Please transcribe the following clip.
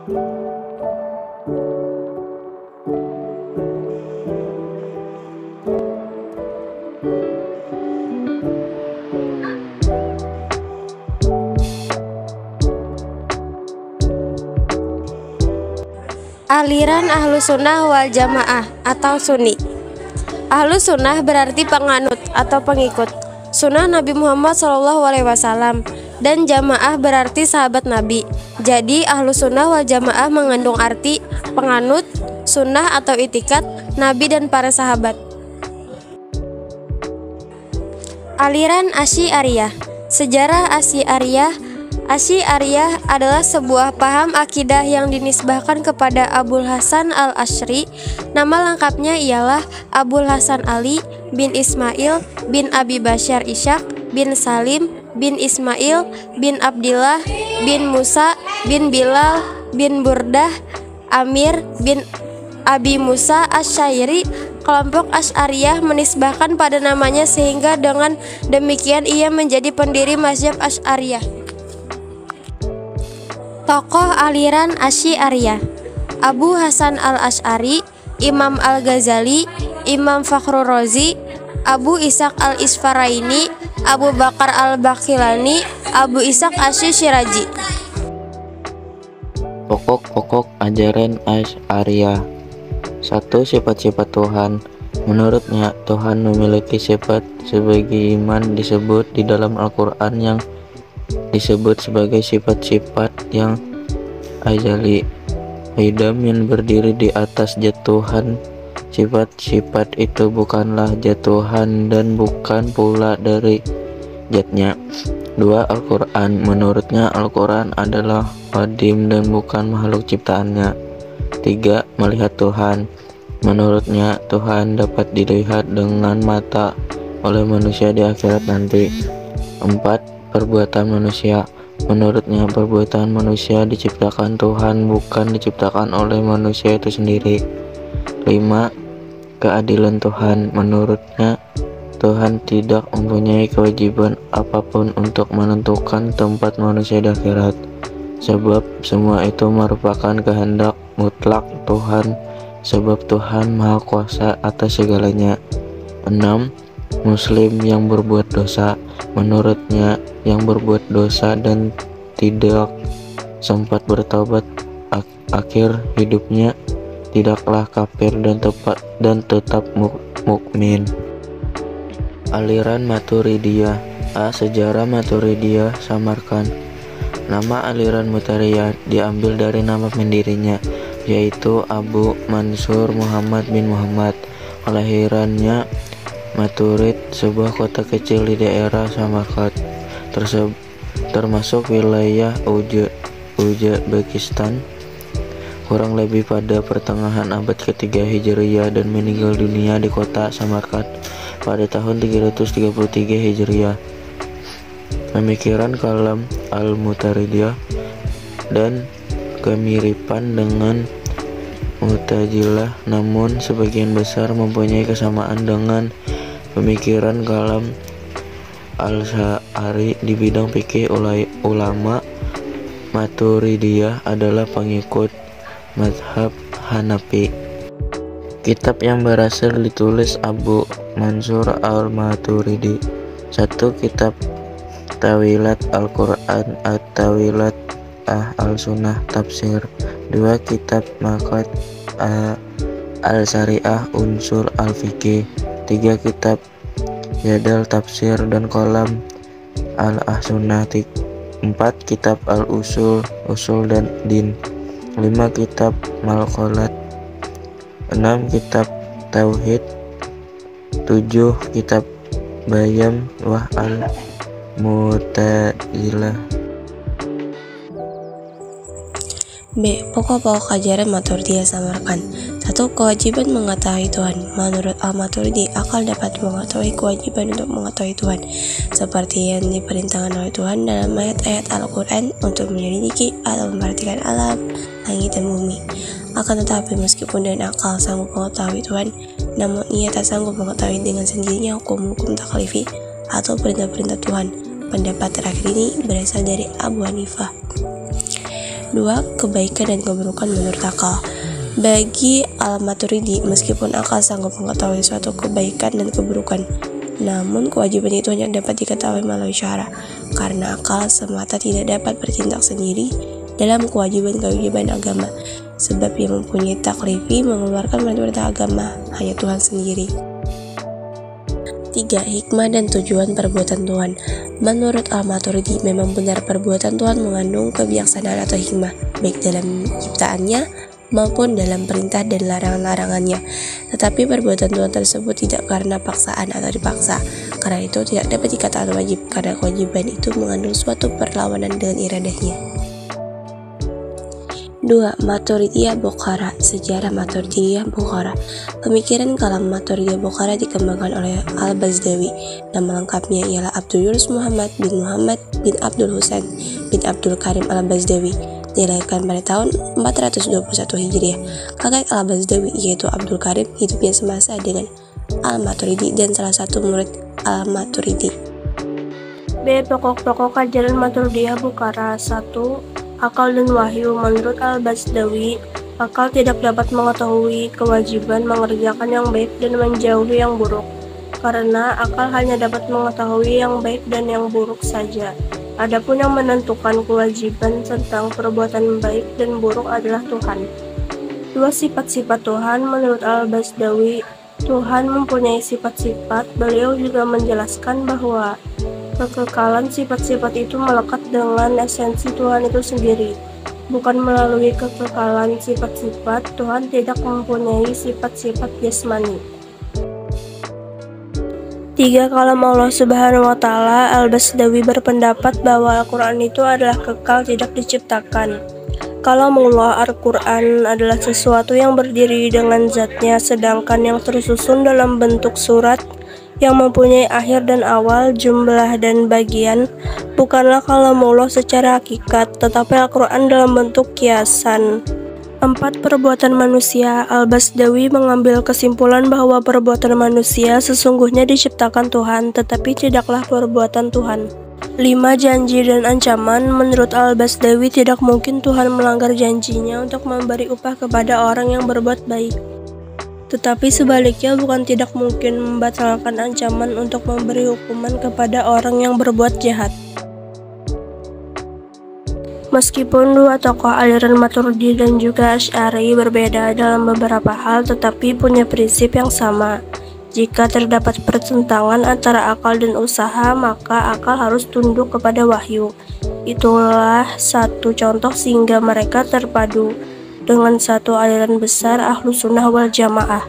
Aliran Ahlus Sunnah wal Jamaah atau Sunni. Ahlus Sunnah berarti penganut atau pengikut Sunnah Nabi Muhammad SAW, dan Jamaah berarti sahabat Nabi. Jadi Ahlus Sunnah wal Jamaah mengandung arti penganut Sunnah atau itikat Nabi dan para sahabat. Aliran Asy'ariyah. Sejarah Asy'ariyah adalah sebuah paham akidah yang dinisbahkan kepada Abul Hasan al-Asy'ari. Nama lengkapnya ialah Abul Hasan Ali bin Ismail bin Abi Bashar Ishaq bin Salim bin Ismail bin Abdillah bin Musa bin Bilal bin Burdah Amir bin Abi Musa Asy'ari. Kelompok Asy'ariyah menisbahkan pada namanya sehingga dengan demikian ia menjadi pendiri mazhab Asy'ariyah. Tokoh aliran Asy'ariyah: Abu Hasan al-Asy'ari, Imam al-Ghazali, Imam Fakhrur Razi, Abu Ishaq al-Isfaraini, Abu Bakar al-Baqillani, Abu Ishaq asy-Syirazi. Pokok-pokok ajaran Asy'ariyah. 1. Sifat-sifat Tuhan. Menurutnya, Tuhan memiliki sifat sebagaimana disebut di dalam Al-Quran yang disebut sebagai sifat-sifat yang azali, qidam, yang berdiri di atas zat Tuhan. Sifat-sifat itu bukanlah zat Tuhan dan bukan pula dari zatnya. 2. Al-Quran. Menurutnya Al-Quran adalah qadim dan bukan makhluk ciptaannya. 3. Melihat Tuhan. Menurutnya Tuhan dapat dilihat dengan mata oleh manusia di akhirat nanti. 4. Perbuatan manusia. Menurutnya perbuatan manusia diciptakan Tuhan, bukan diciptakan oleh manusia itu sendiri. 5. Keadilan Tuhan. Menurutnya Tuhan tidak mempunyai kewajiban apapun untuk menentukan tempat manusia di akhirat, sebab semua itu merupakan kehendak mutlak Tuhan, sebab Tuhan Maha Kuasa atas segalanya. 6. Muslim yang berbuat dosa. Menurutnya yang berbuat dosa dan tidak sempat bertobat akhir hidupnya tidaklah kafir dan tetap mukmin. Aliran Maturidiyah. Sejarah Maturidiyah Samarkand. Nama aliran Maturidiyah diambil dari nama pendirinya, yaitu Abu Mansur Muhammad bin Muhammad. Kelahirannya Maturid, sebuah kota kecil di daerah Samarkand, termasuk wilayah Uzbekistan, kurang lebih pada pertengahan abad ketiga Hijriyah, dan meninggal dunia di kota Samarkand pada tahun 333 Hijriyah. Pemikiran kalam al-Mutaridiyah dan kemiripan dengan Mu'tazilah, namun sebagian besar mempunyai kesamaan dengan pemikiran kalam al-Asy'ari di bidang fikih. Ulama Maturidiyah adalah pengikut mazhab Hanafi. Kitab yang berhasil ditulis Abu Mansur al-Maturidi. 1. Kitab Tawilat Al-Quran At-Tawilat Al-Sunnah Tafsir. 2. Kitab Maqat Al-Syariah Unsur Al-Fiqih. 3. Kitab Jadal Tafsir dan Kolam Al-Sunnah. 4. Kitab Al-Usul Usul dan Din. 5. Kitab Malqalat. 6. Kitab Tauhid. 7. Kitab Bayan Wah Al-Mu'tazilah. B. Pokok-pokok ajaran Maturidiyah Samarkand. 1. Kewajiban mengetahui Tuhan. Menurut Al-Maturidi, akal dapat mengetahui kewajiban untuk mengetahui Tuhan, seperti yang diperintahkan oleh Tuhan dalam ayat-ayat Al-Quran untuk menyelidiki atau memperhatikan alam, langit dan bumi. Akan tetapi meskipun dengan akal sanggup mengetahui Tuhan, namun ia tak sanggup mengetahui dengan sendirinya hukum-hukum taklifi atau perintah-perintah Tuhan. Pendapat terakhir ini berasal dari Abu Hanifah. 2. Kebaikan dan keburukan menurut akal. Bagi Al-Maturidi, meskipun akal sanggup mengetahui suatu kebaikan dan keburukan, namun kewajiban itu hanya dapat diketahui melalui syara, karena akal semata tidak dapat bertindak sendiri dalam kewajiban-kewajiban agama, sebab yang mempunyai taklifi mengeluarkan perintah agama hanya Tuhan sendiri. 3. Hikmah dan tujuan perbuatan Tuhan. Menurut Al-Maturidi, memang benar perbuatan Tuhan mengandung kebijaksanaan atau hikmah, baik dalam ciptaannya maupun dalam perintah dan larangan-larangannya. Tetapi perbuatan Tuhan tersebut tidak karena paksaan atau dipaksa. Karena itu tidak dapat dikatakan wajib, karena kewajiban itu mengandung suatu perlawanan dengan iradahnya. 2. Maturidiyah Bukhara. Sejarah Maturidiyah Bukhara. Pemikiran kalam Maturidiyah Bukhara dikembangkan oleh Al-Bazdawi. Nama lengkapnya ialah Abdul Yunus Muhammad bin Abdul Husain bin Abdul Karim Al-Bazdawi. Dilahirkan pada tahun 421 Hijriah. Kakek Al-Bazdawi yaitu Abdul Karim hidupnya semasa dengan Al-Maturidi dan salah satu murid Al-Maturidi. B. Pokok-pokok ajaran Maturidiyah Bukhara. 1. Akal dan wahyu. Menurut Al-Bazdawi, akal tidak dapat mengetahui kewajiban mengerjakan yang baik dan menjauhi yang buruk, karena akal hanya dapat mengetahui yang baik dan yang buruk saja. Adapun yang menentukan kewajiban tentang perbuatan baik dan buruk adalah Tuhan. 2. Sifat-sifat Tuhan. Menurut Al-Bazdawi, Tuhan mempunyai sifat-sifat. Beliau juga menjelaskan bahwa kekekalan sifat-sifat itu melekat dengan esensi Tuhan itu sendiri. Bukan melalui kekekalan sifat-sifat, Tuhan tidak mempunyai sifat-sifat jasmani. 3. Kalam Allah Subhanahu wa Ta'ala. Al-Bazdawi berpendapat bahwa Al-Quran itu adalah kekal, tidak diciptakan. Kalam Allah Al-Quran adalah sesuatu yang berdiri dengan zatnya, sedangkan yang tersusun dalam bentuk surat yang mempunyai akhir dan awal, jumlah dan bagian, bukanlah kalamullah secara hakikat, tetapi Al-Quran dalam bentuk kiasan. 4. Perbuatan manusia. Al-Bazdawi mengambil kesimpulan bahwa perbuatan manusia sesungguhnya diciptakan Tuhan, tetapi tidaklah perbuatan Tuhan. 5. Janji dan ancaman. Menurut Al-Bazdawi, tidak mungkin Tuhan melanggar janjinya untuk memberi upah kepada orang yang berbuat baik. Tetapi sebaliknya, bukan tidak mungkin membatalkan ancaman untuk memberi hukuman kepada orang yang berbuat jahat. Meskipun dua tokoh aliran Maturidi dan juga Asy'ari berbeda dalam beberapa hal, tetapi punya prinsip yang sama. Jika terdapat pertentangan antara akal dan usaha, maka akal harus tunduk kepada wahyu. Itulah satu contoh sehingga mereka terpadu dengan satu aliran besar Ahlus Sunnah wal Jamaah.